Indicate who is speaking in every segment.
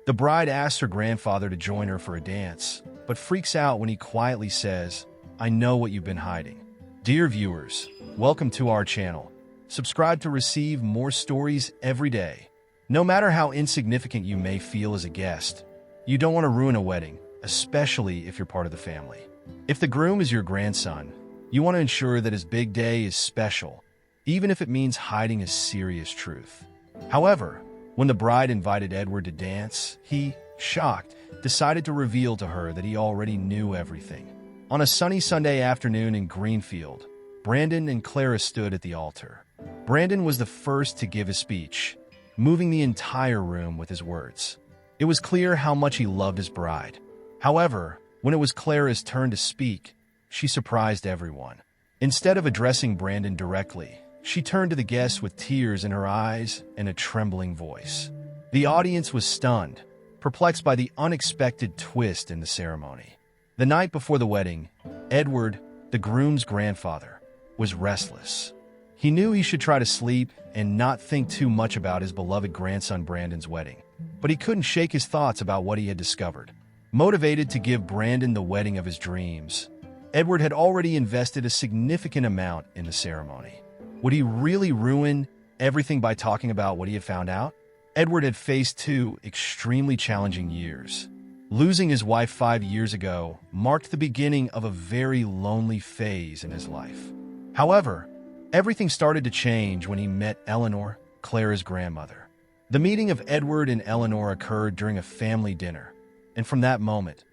Speaker 1: The bride asks her grandfather to join her for a dance, but freaks out when he quietly says, "I know what you've been hiding." Dear viewers, welcome to our channel. Subscribe to receive more stories every day. No matter how insignificant you may feel as a guest, you don't want to ruin a wedding, especially if you're part of the family. If the groom is your grandson, you want to ensure that his big day is special, even if it means hiding a serious truth. However, when the bride invited Edward to dance, he, shocked, decided to reveal to her that he already knew everything. On a sunny Sunday afternoon in Greenfield, Brandon and Clara stood at the altar. Brandon was the first to give his speech, moving the entire room with his words. It was clear how much he loved his bride. However, when it was Clara's turn to speak, she surprised everyone. Instead of addressing Brandon directly, she turned to the guests with tears in her eyes and a trembling voice. The audience was stunned, perplexed by the unexpected twist in the ceremony. The night before the wedding, Edward, the groom's grandfather, was restless. He knew he should try to sleep and not think too much about his beloved grandson Brandon's wedding, but he couldn't shake his thoughts about what he had discovered. Motivated to give Brandon the wedding of his dreams, Edward had already invested a significant amount in the ceremony. Would he really ruin everything by talking about what he had found out? Edward had faced 2 extremely challenging years. Losing his wife 5 years ago marked the beginning of a very lonely phase in his life. However, everything started to change when he met Eleanor, Clara's grandmother. The meeting of Edward and Eleanor occurred during a family dinner, and from that moment,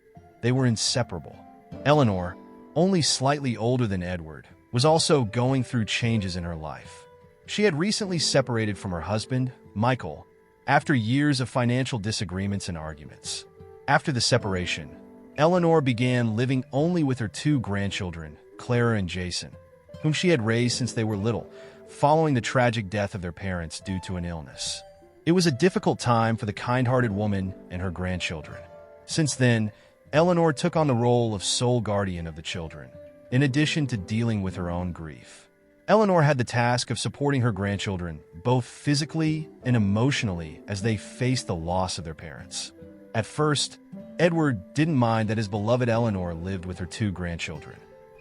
Speaker 1: they were inseparable. Eleanor, only slightly older than Edward, was also going through changes in her life. She had recently separated from her husband, Michael, after years of financial disagreements and arguments. After the separation, Eleanor began living only with her 2 grandchildren, Clara and Jason, whom she had raised since they were little, following the tragic death of their parents due to an illness. It was a difficult time for the kind-hearted woman and her grandchildren. Since then, Eleanor took on the role of sole guardian of the children, in addition to dealing with her own grief. Eleanor had the task of supporting her grandchildren, both physically and emotionally, as they faced the loss of their parents. At first, Edward didn't mind that his beloved Eleanor lived with her 2 grandchildren.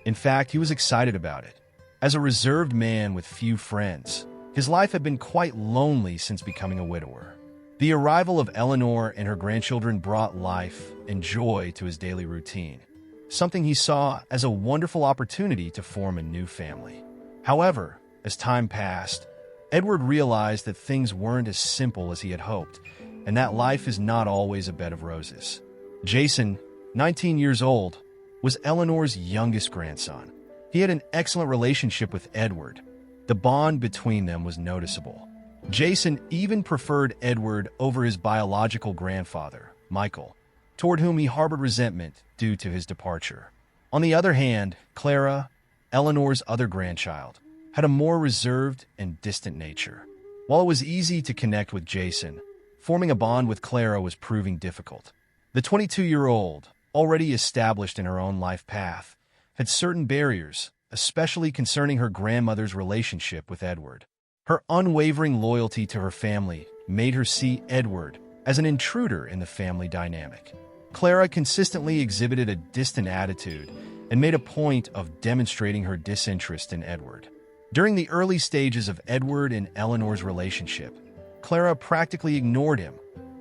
Speaker 1: In fact, he was excited about it. As a reserved man with few friends, his life had been quite lonely since becoming a widower. The arrival of Eleanor and her grandchildren brought life and joy to his daily routine, something he saw as a wonderful opportunity to form a new family. However, as time passed, Edward realized that things weren't as simple as he had hoped, and that life is not always a bed of roses. Jason, 19 years old, was Eleanor's youngest grandson. He had an excellent relationship with Edward. The bond between them was noticeable. Jason even preferred Edward over his biological grandfather, Michael, toward whom he harbored resentment due to his departure. On the other hand, Clara, Eleanor's other grandchild, had a more reserved and distant nature. While it was easy to connect with Jason, forming a bond with Clara was proving difficult. The 22-year-old, already established in her own life path, had certain barriers, especially concerning her grandmother's relationship with Edward. Her unwavering loyalty to her family made her see Edward as an intruder in the family dynamic. Clara consistently exhibited a distant attitude and made a point of demonstrating her disinterest in Edward. During the early stages of Edward and Eleanor's relationship, Clara practically ignored him,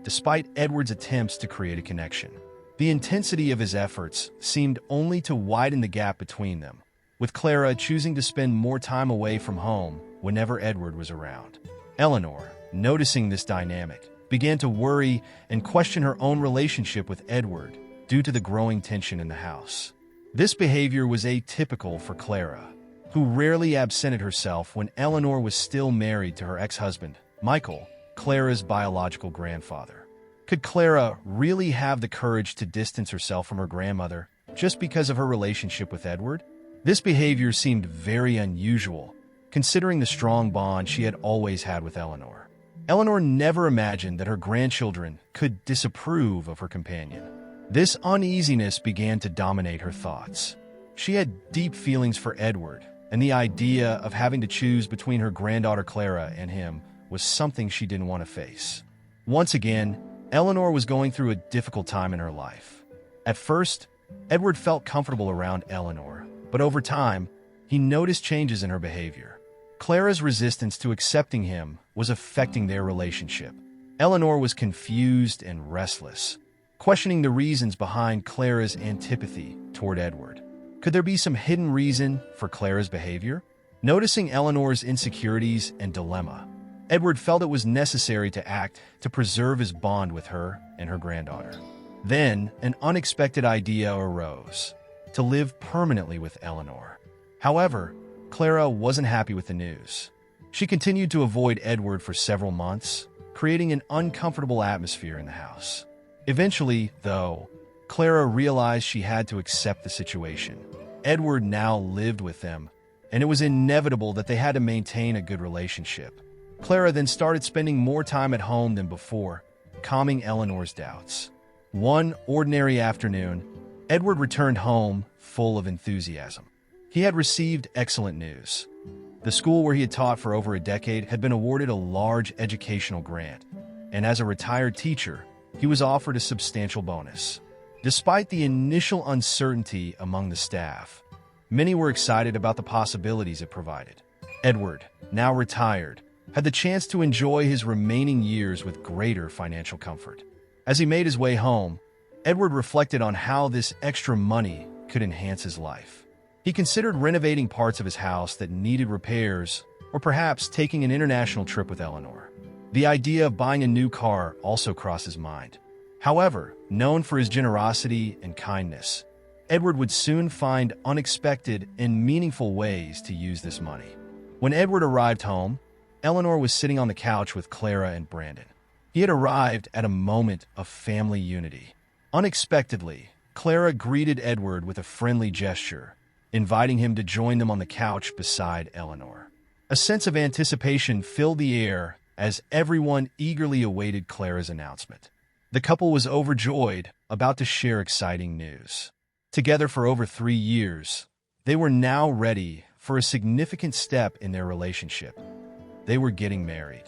Speaker 1: despite Edward's attempts to create a connection. The intensity of his efforts seemed only to widen the gap between them, with Clara choosing to spend more time away from home whenever Edward was around. Eleanor, noticing this dynamic, began to worry and question her own relationship with Edward due to the growing tension in the house. This behavior was atypical for Clara, who rarely absented herself when Eleanor was still married to her ex-husband, Michael, Clara's biological grandfather. Could Clara really have the courage to distance herself from her grandmother just because of her relationship with Edward? This behavior seemed very unusual, considering the strong bond she had always had with Eleanor. Eleanor never imagined that her grandchildren could disapprove of her companion. This uneasiness began to dominate her thoughts. She had deep feelings for Edward, and the idea of having to choose between her granddaughter Clara and him was something she didn't want to face. Once again, Eleanor was going through a difficult time in her life. At first, Edward felt comfortable around Eleanor, but over time, he noticed changes in her behavior. Clara's resistance to accepting him was affecting their relationship. Eleanor was confused and restless, questioning the reasons behind Clara's antipathy toward Edward. Could there be some hidden reason for Clara's behavior? Noticing Eleanor's insecurities and dilemma, Edward felt it was necessary to act to preserve his bond with her and her granddaughter. Then, an unexpected idea arose: to live permanently with Eleanor. However, Clara wasn't happy with the news. She continued to avoid Edward for several months, creating an uncomfortable atmosphere in the house. Eventually, though, Clara realized she had to accept the situation. Edward now lived with them, and it was inevitable that they had to maintain a good relationship. Clara then started spending more time at home than before, calming Eleanor's doubts. One ordinary afternoon, Edward returned home full of enthusiasm. He had received excellent news. The school where he had taught for over a decade had been awarded a large educational grant, and as a retired teacher, he was offered a substantial bonus. Despite the initial uncertainty among the staff, many were excited about the possibilities it provided. Edward, now retired, had the chance to enjoy his remaining years with greater financial comfort. As he made his way home, Edward reflected on how this extra money could enhance his life. He considered renovating parts of his house that needed repairs, or perhaps taking an international trip with Eleanor. The idea of buying a new car also crossed his mind. However, known for his generosity and kindness, Edward would soon find unexpected and meaningful ways to use this money. When Edward arrived home, Eleanor was sitting on the couch with Clara and Brandon. He had arrived at a moment of family unity. Unexpectedly, Clara greeted Edward with a friendly gesture, inviting him to join them on the couch beside Eleanor. A sense of anticipation filled the air as everyone eagerly awaited Clara's announcement. The couple was overjoyed, about to share exciting news. Together for over 3 years, they were now ready for a significant step in their relationship. They were getting married.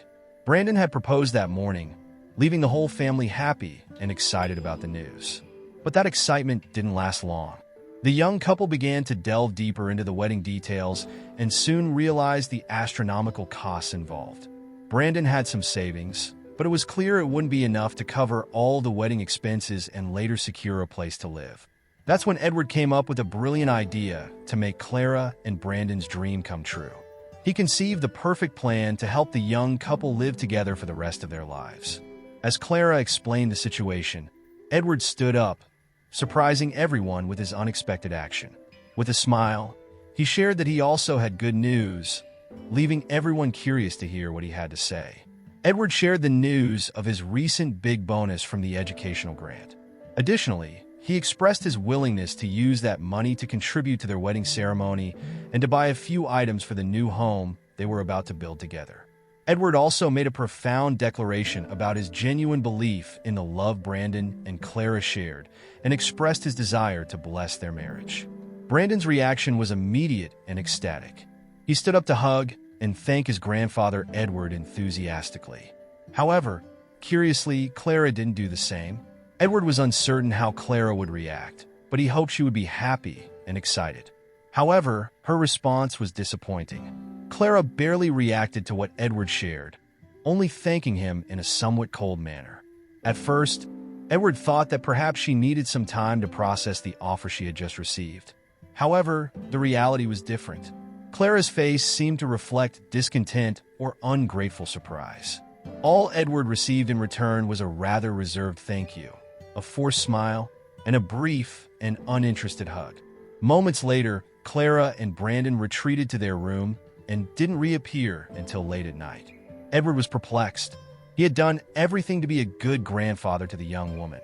Speaker 1: Brandon had proposed that morning, leaving the whole family happy and excited about the news. But that excitement didn't last long. The young couple began to delve deeper into the wedding details and soon realized the astronomical costs involved. Brandon had some savings, but it was clear it wouldn't be enough to cover all the wedding expenses and later secure a place to live. That's when Edward came up with a brilliant idea to make Clara and Brandon's dream come true. He conceived the perfect plan to help the young couple live together for the rest of their lives. As Clara explained the situation, Edward stood up, surprising everyone with his unexpected action. With a smile, he shared that he also had good news, leaving everyone curious to hear what he had to say. Edward shared the news of his recent big bonus from the educational grant. Additionally, he expressed his willingness to use that money to contribute to their wedding ceremony and to buy a few items for the new home they were about to build together. Edward also made a profound declaration about his genuine belief in the love Brandon and Clara shared and expressed his desire to bless their marriage. Brandon's reaction was immediate and ecstatic. He stood up to hug and thank his grandfather Edward enthusiastically. However, curiously, Clara didn't do the same. Edward was uncertain how Clara would react, but he hoped she would be happy and excited. However, her response was disappointing. Clara barely reacted to what Edward shared, only thanking him in a somewhat cold manner. At first, Edward thought that perhaps she needed some time to process the offer she had just received. However, the reality was different. Clara's face seemed to reflect discontent or ungrateful surprise. All Edward received in return was a rather reserved thank you, a forced smile, and a brief and uninterested hug. Moments later, Clara and Brandon retreated to their room and didn't reappear until late at night. Edward was perplexed. He had done everything to be a good grandfather to the young woman,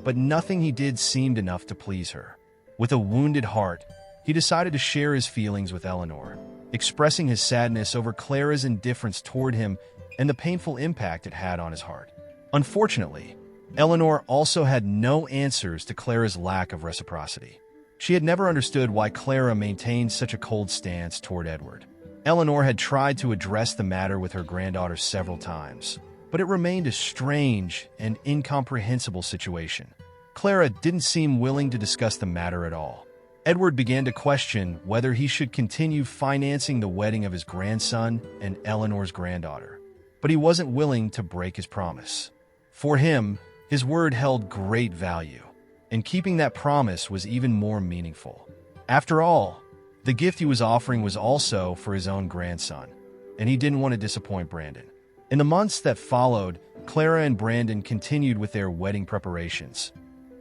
Speaker 1: but nothing he did seemed enough to please her. With a wounded heart, he decided to share his feelings with Eleanor, expressing his sadness over Clara's indifference toward him and the painful impact it had on his heart. Unfortunately, Eleanor also had no answers to Clara's lack of reciprocity. She had never understood why Clara maintained such a cold stance toward Edward. Eleanor had tried to address the matter with her granddaughter several times, but it remained a strange and incomprehensible situation. Clara didn't seem willing to discuss the matter at all. Edward began to question whether he should continue financing the wedding of his grandson and Eleanor's granddaughter, but he wasn't willing to break his promise. For him, his word held great value, and keeping that promise was even more meaningful. After all, the gift he was offering was also for his own grandson, and he didn't want to disappoint Brandon. In the months that followed, Clara and Brandon continued with their wedding preparations,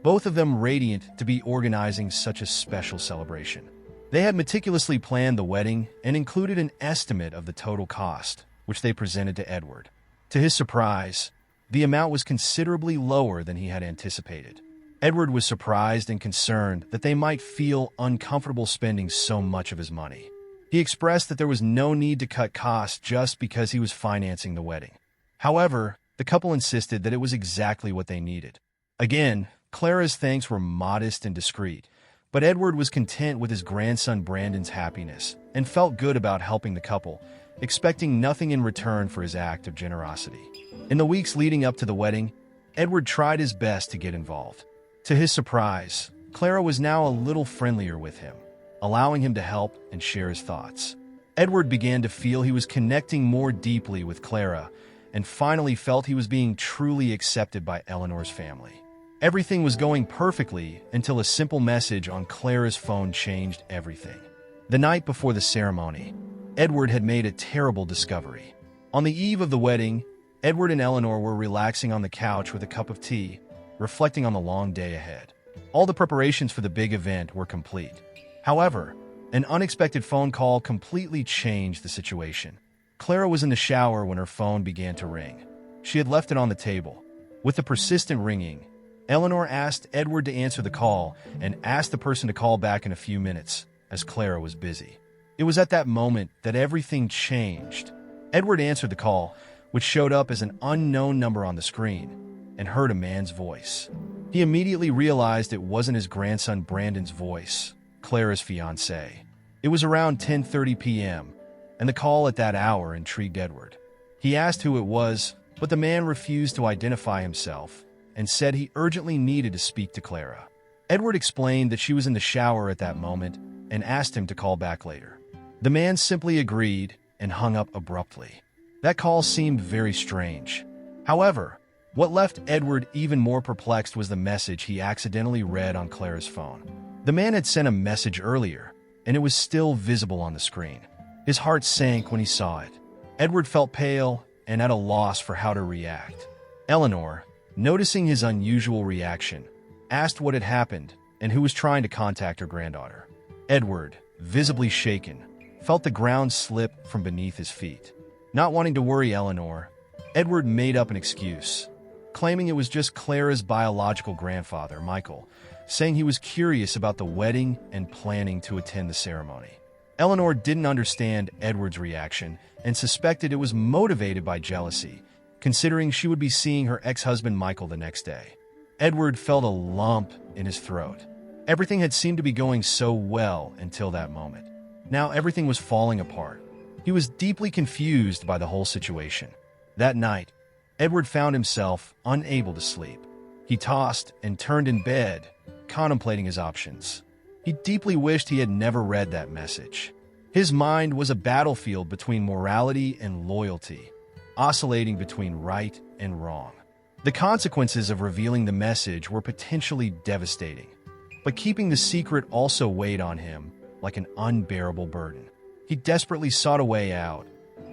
Speaker 1: both of them radiant to be organizing such a special celebration. They had meticulously planned the wedding and included an estimate of the total cost, which they presented to Edward. To his surprise, the amount was considerably lower than he had anticipated. Edward was surprised and concerned that they might feel uncomfortable spending so much of his money. He expressed that there was no need to cut costs just because he was financing the wedding. However, the couple insisted that it was exactly what they needed. Again, Clara's thanks were modest and discreet, but Edward was content with his grandson Brandon's happiness and felt good about helping the couple, expecting nothing in return for his act of generosity. In the weeks leading up to the wedding, Edward tried his best to get involved. To his surprise, Clara was now a little friendlier with him, allowing him to help and share his thoughts. Edward began to feel he was connecting more deeply with Clara and finally felt he was being truly accepted by Eleanor's family. Everything was going perfectly until a simple message on Clara's phone changed everything. The night before the ceremony, Edward had made a terrible discovery. On the eve of the wedding, Edward and Eleanor were relaxing on the couch with a cup of tea, reflecting on the long day ahead. All the preparations for the big event were complete. However, an unexpected phone call completely changed the situation. Clara was in the shower when her phone began to ring. She had left it on the table. With the persistent ringing, Eleanor asked Edward to answer the call and asked the person to call back in a few minutes, as Clara was busy. It was at that moment that everything changed. Edward answered the call, which showed up as an unknown number on the screen, and heard a man's voice. He immediately realized it wasn't his grandson Brandon's voice, Clara's fiancé. It was around 10:30 p.m., and the call at that hour intrigued Edward. He asked who it was, but the man refused to identify himself and said he urgently needed to speak to Clara. Edward explained that she was in the shower at that moment and asked him to call back later. The man simply agreed and hung up abruptly. That call seemed very strange. However, what left Edward even more perplexed was the message he accidentally read on Clara's phone. The man had sent a message earlier, and it was still visible on the screen. His heart sank when he saw it. Edward felt pale and at a loss for how to react. Eleanor, noticing his unusual reaction, asked what had happened and who was trying to contact her granddaughter. Edward, visibly shaken, felt the ground slip from beneath his feet. Not wanting to worry Eleanor, Edward made up an excuse, claiming it was just Clara's biological grandfather, Michael, saying he was curious about the wedding and planning to attend the ceremony. Eleanor didn't understand Edward's reaction and suspected it was motivated by jealousy, considering she would be seeing her ex-husband Michael the next day. Edward felt a lump in his throat. Everything had seemed to be going so well until that moment. Now everything was falling apart. He was deeply confused by the whole situation. That night, Edward found himself unable to sleep. He tossed and turned in bed, contemplating his options. He deeply wished he had never read that message. His mind was a battlefield between morality and loyalty, oscillating between right and wrong. The consequences of revealing the message were potentially devastating, but keeping the secret also weighed on him like an unbearable burden. He desperately sought a way out,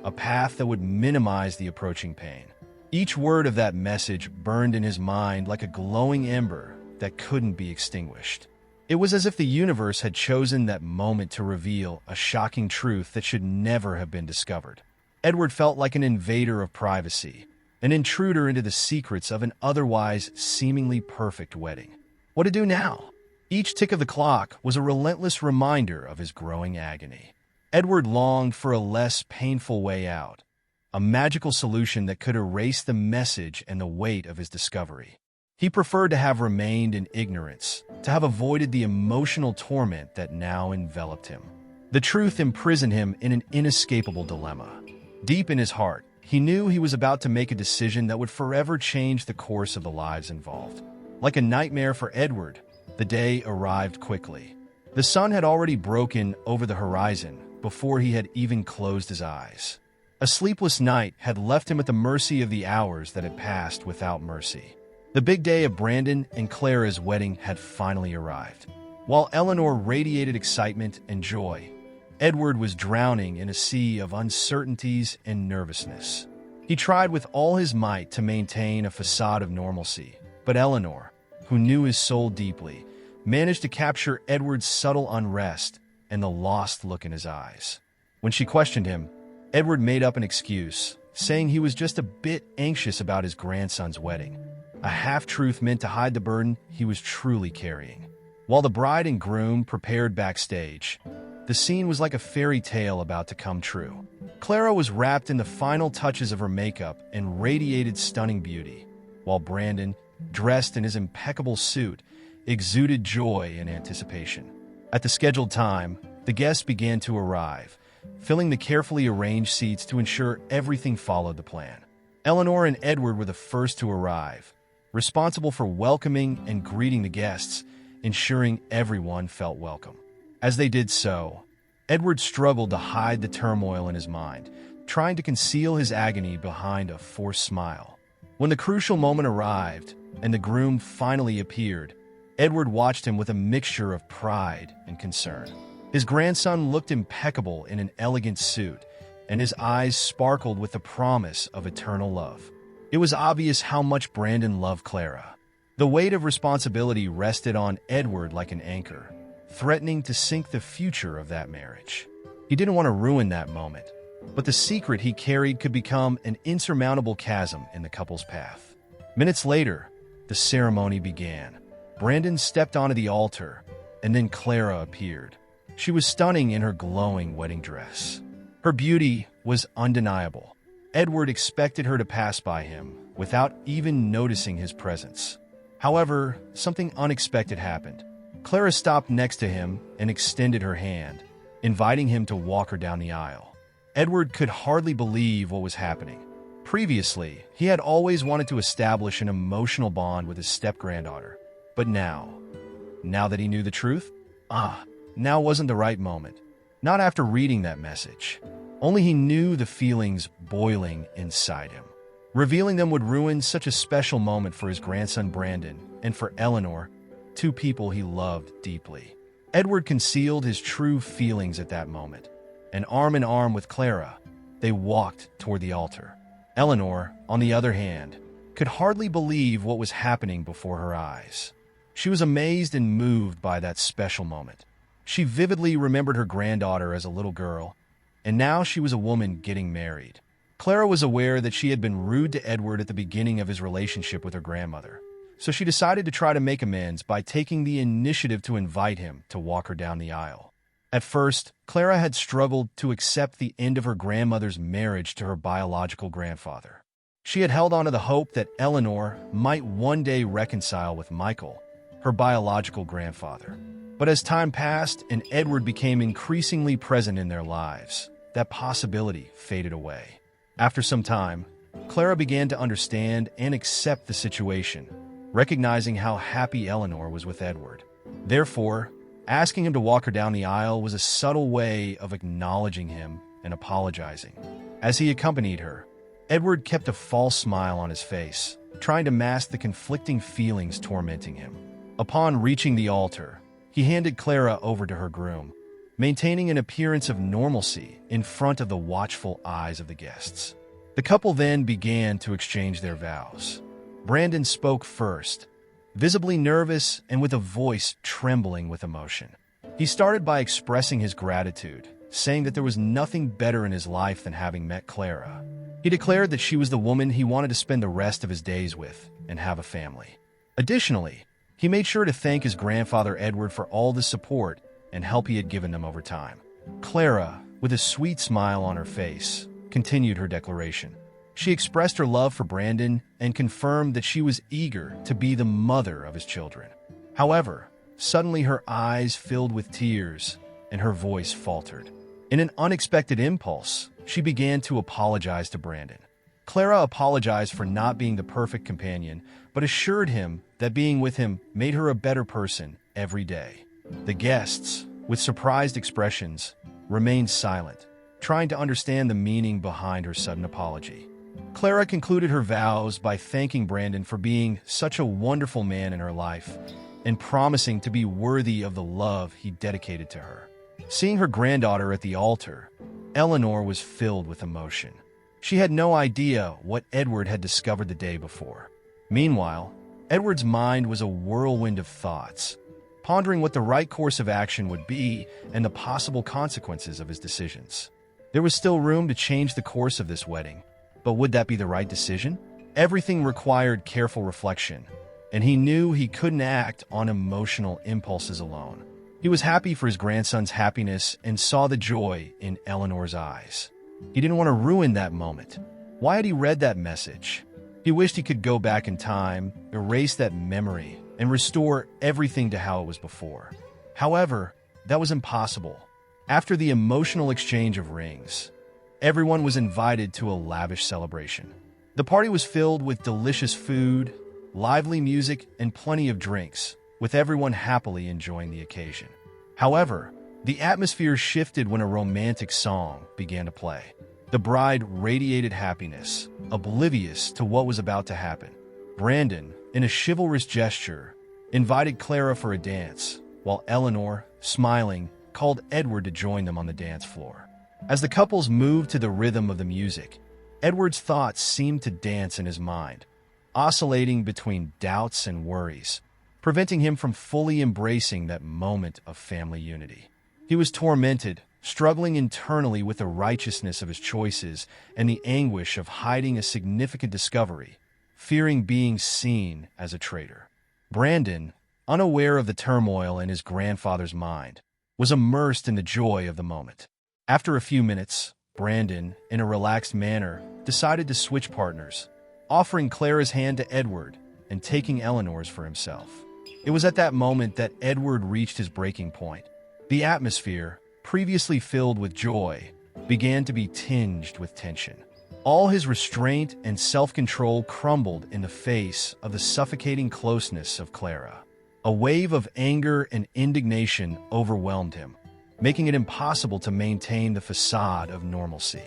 Speaker 1: a path that would minimize the approaching pain. Each word of that message burned in his mind like a glowing ember that couldn't be extinguished. It was as if the universe had chosen that moment to reveal a shocking truth that should never have been discovered. Edward felt like an invader of privacy, an intruder into the secrets of an otherwise seemingly perfect wedding. What to do now? Each tick of the clock was a relentless reminder of his growing agony. Edward longed for a less painful way out, a magical solution that could erase the message and the weight of his discovery. He preferred to have remained in ignorance, to have avoided the emotional torment that now enveloped him. The truth imprisoned him in an inescapable dilemma. Deep in his heart, He knew he was about to make a decision that would forever change the course of the lives involved. Like a nightmare for Edward, the day arrived quickly. The sun had already broken over the horizon before he had even closed his eyes. A sleepless night had left him at the mercy of the hours that had passed without mercy. The big day of Brandon and Clara's wedding had finally arrived. While Eleanor radiated excitement and joy, Edward was drowning in a sea of uncertainties and nervousness. He tried with all his might to maintain a facade of normalcy, but Eleanor, who knew his soul deeply, managed to capture Edward's subtle unrest and the lost look in his eyes. When she questioned him, Edward made up an excuse, saying he was just a bit anxious about his grandson's wedding, a half-truth meant to hide the burden he was truly carrying. While the bride and groom prepared backstage, the scene was like a fairy tale about to come true. Clara was wrapped in the final touches of her makeup and radiated stunning beauty, while Brandon, dressed in his impeccable suit, exuded joy and anticipation. At the scheduled time, the guests began to arrive, filling the carefully arranged seats to ensure everything followed the plan. Eleanor and Edward were the first to arrive, responsible for welcoming and greeting the guests, ensuring everyone felt welcome. As they did so, Edward struggled to hide the turmoil in his mind, trying to conceal his agony behind a forced smile. When the crucial moment arrived and the groom finally appeared, Edward watched him with a mixture of pride and concern. His grandson looked impeccable in an elegant suit, and his eyes sparkled with the promise of eternal love. It was obvious how much Brandon loved Clara. The weight of responsibility rested on Edward like an anchor, threatening to sink the future of that marriage. He didn't want to ruin that moment, but the secret he carried could become an insurmountable chasm in the couple's path. Minutes later, the ceremony began. Brandon stepped onto the altar, and then Clara appeared. She was stunning in her glowing wedding dress. Her beauty was undeniable. Edward expected her to pass by him without even noticing his presence. However, something unexpected happened. Clara stopped next to him and extended her hand, inviting him to walk her down the aisle. Edward could hardly believe what was happening. Previously, he had always wanted to establish an emotional bond with his step-granddaughter. But now that he knew the truth, now wasn't the right moment. Not after reading that message. Only he knew the feelings boiling inside him. Revealing them would ruin such a special moment for his grandson Brandon and for Eleanor, two people he loved deeply. Edward concealed his true feelings at that moment, and arm in arm with Clara, they walked toward the altar. Eleanor, on the other hand, could hardly believe what was happening before her eyes. She was amazed and moved by that special moment. She vividly remembered her granddaughter as a little girl, and now she was a woman getting married. Clara was aware that she had been rude to Edward at the beginning of his relationship with her grandmother, so she decided to try to make amends by taking the initiative to invite him to walk her down the aisle. At first, Clara had struggled to accept the end of her grandmother's marriage to her biological grandfather. She had held on to the hope that Eleanor might one day reconcile with Michael, her biological grandfather. But as time passed and Edward became increasingly present in their lives, that possibility faded away. After some time, Clara began to understand and accept the situation, recognizing how happy Eleanor was with Edward. Therefore, asking him to walk her down the aisle was a subtle way of acknowledging him and apologizing. As he accompanied her, Edward kept a false smile on his face, trying to mask the conflicting feelings tormenting him. Upon reaching the altar, he handed Clara over to her groom, maintaining an appearance of normalcy in front of the watchful eyes of the guests. The couple then began to exchange their vows. Brandon spoke first, visibly nervous and with a voice trembling with emotion. He started by expressing his gratitude, saying that there was nothing better in his life than having met Clara. He declared that she was the woman he wanted to spend the rest of his days with and have a family. Additionally, he made sure to thank his grandfather Edward for all the support and help he had given them over time. Clara, with a sweet smile on her face, continued her declaration. She expressed her love for Brandon and confirmed that she was eager to be the mother of his children. However, suddenly her eyes filled with tears and her voice faltered. In an unexpected impulse, she began to apologize to Brandon. Clara apologized for not being the perfect companion, but assured him that being with him made her a better person every day. The guests, with surprised expressions, remained silent, trying to understand the meaning behind her sudden apology. Clara concluded her vows by thanking Brandon for being such a wonderful man in her life and promising to be worthy of the love he dedicated to her. Seeing her granddaughter at the altar, Eleanor was filled with emotion. She had no idea what Edward had discovered the day before. Meanwhile, Edward's mind was a whirlwind of thoughts, pondering what the right course of action would be and the possible consequences of his decisions. There was still room to change the course of this wedding, but would that be the right decision? Everything required careful reflection, and he knew he couldn't act on emotional impulses alone. He was happy for his grandson's happiness and saw the joy in Eleanor's eyes. He didn't want to ruin that moment. Why had he read that message? He wished he could go back in time, erase that memory, and restore everything to how it was before. However, that was impossible. After the emotional exchange of rings, everyone was invited to a lavish celebration. The party was filled with delicious food, lively music, and plenty of drinks, with everyone happily enjoying the occasion. However, the atmosphere shifted when a romantic song began to play. The bride radiated happiness, oblivious to what was about to happen. Brandon, in a chivalrous gesture, invited Clara for a dance, while Eleanor, smiling, called Edward to join them on the dance floor. As the couples moved to the rhythm of the music, Edward's thoughts seemed to dance in his mind, oscillating between doubts and worries, preventing him from fully embracing that moment of family unity. He was tormented, struggling internally with the righteousness of his choices and the anguish of hiding a significant discovery, fearing being seen as a traitor. Brandon, unaware of the turmoil in his grandfather's mind, was immersed in the joy of the moment. After a few minutes, Brandon, in a relaxed manner, decided to switch partners, offering Clara's hand to Edward and taking Eleanor's for himself. It was at that moment that Edward reached his breaking point. The atmosphere, previously filled with joy, began to be tinged with tension. All his restraint and self-control crumbled in the face of the suffocating closeness of Clara. A wave of anger and indignation overwhelmed him, making it impossible to maintain the facade of normalcy.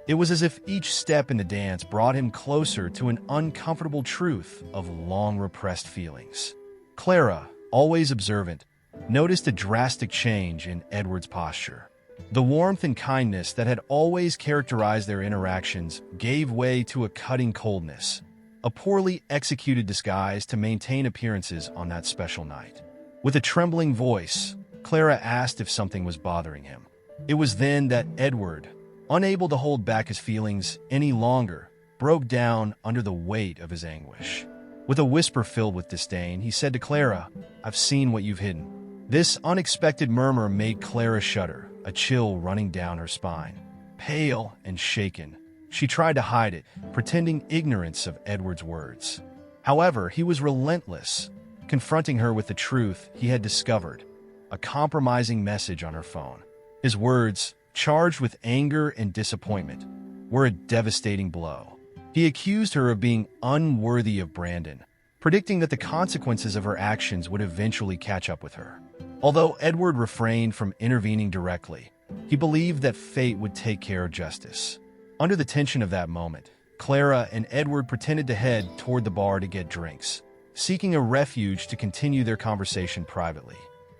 Speaker 1: It was as if each step in the dance brought him closer to an uncomfortable truth of long-repressed feelings. Clara, always observant, noticed a drastic change in Edward's posture. The warmth and kindness that had always characterized their interactions gave way to a cutting coldness, a poorly executed disguise to maintain appearances on that special night. With a trembling voice, Clara asked if something was bothering him. It was then that Edward, unable to hold back his feelings any longer, broke down under the weight of his anguish. With a whisper filled with disdain, he said to Clara, "I've seen what you've hidden." This unexpected murmur made Clara shudder, a chill running down her spine. Pale and shaken, she tried to hide it, pretending ignorance of Edward's words. However, he was relentless, confronting her with the truth he had discovered, a compromising message on her phone. His words, charged with anger and disappointment, were a devastating blow. He accused her of being unworthy of Brandon, predicting that the consequences of her actions would eventually catch up with her. Although Edward refrained from intervening directly, he believed that fate would take care of justice. Under the tension of that moment, Clara and Edward pretended to head toward the bar to get drinks, seeking a refuge to continue their conversation privately.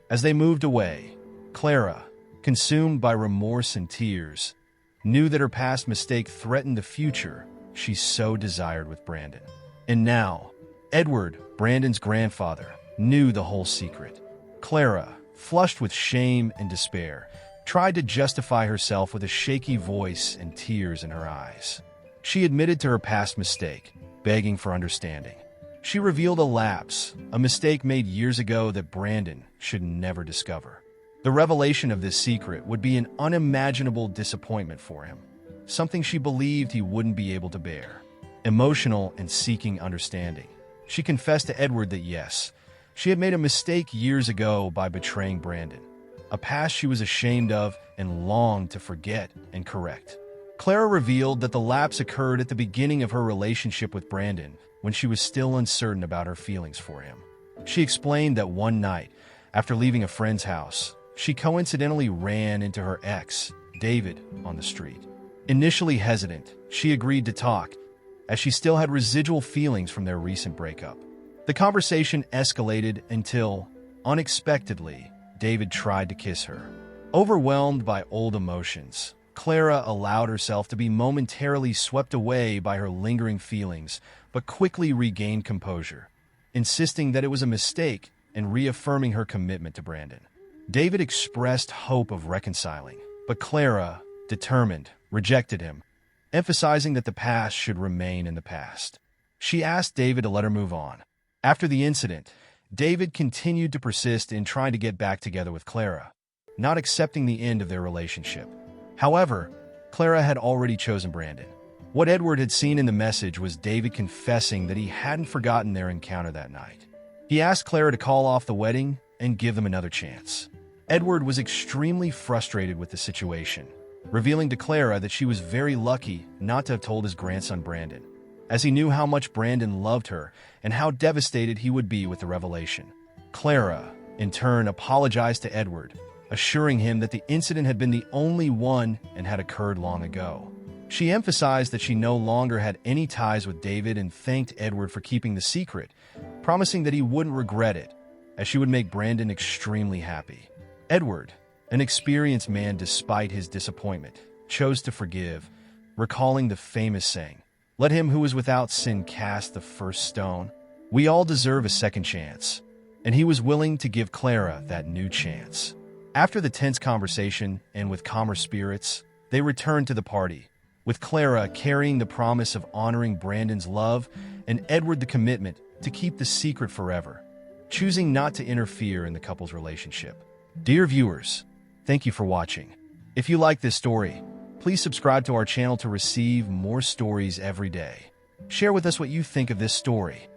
Speaker 1: As they moved away, Clara, consumed by remorse and tears, knew that her past mistake threatened the future she so desired with Brandon. And now, Edward, Brandon's grandfather, knew the whole secret. Clara, flushed with shame and despair, tried to justify herself with a shaky voice and tears in her eyes. She admitted to her past mistake, begging for understanding. She revealed a lapse, a mistake made years ago that Brandon should never discover. The revelation of this secret would be an unimaginable disappointment for him, something she believed he wouldn't be able to bear. Emotional and seeking understanding, she confessed to Edward that yes, she had made a mistake years ago by betraying Brandon, a past she was ashamed of and longed to forget and correct. Clara revealed that the lapse occurred at the beginning of her relationship with Brandon, when she was still uncertain about her feelings for him. She explained that one night, after leaving a friend's house, she coincidentally ran into her ex, David, on the street. Initially hesitant, she agreed to talk, as she still had residual feelings from their recent breakup. The conversation escalated until, unexpectedly, David tried to kiss her. Overwhelmed by old emotions, Clara allowed herself to be momentarily swept away by her lingering feelings, but quickly regained composure, insisting that it was a mistake and reaffirming her commitment to Brandon. David expressed hope of reconciling, but Clara, determined, rejected him, emphasizing that the past should remain in the past. She asked David to let her move on. After the incident, David continued to persist in trying to get back together with Clara, not accepting the end of their relationship. However, Clara had already chosen Brandon. What Edward had seen in the message was David confessing that he hadn't forgotten their encounter that night. He asked Clara to call off the wedding and give them another chance. Edward was extremely frustrated with the situation, revealing to Clara that she was very lucky not to have told his grandson Brandon, as he knew how much Brandon loved her and how devastated he would be with the revelation. Clara, in turn, apologized to Edward, assuring him that the incident had been the only one and had occurred long ago. She emphasized that she no longer had any ties with David and thanked Edward for keeping the secret, promising that he wouldn't regret it, as she would make Brandon extremely happy. Edward, an experienced man despite his disappointment, chose to forgive, recalling the famous saying, "Let him who is without sin cast the first stone." We all deserve a second chance, and he was willing to give Clara that new chance. After the tense conversation and with calmer spirits, they returned to the party, with Clara carrying the promise of honoring Brandon's love and Edward the commitment to keep the secret forever, choosing not to interfere in the couple's relationship. Dear viewers, thank you for watching. If you like this story, please subscribe to our channel to receive more stories every day. Share with us what you think of this story.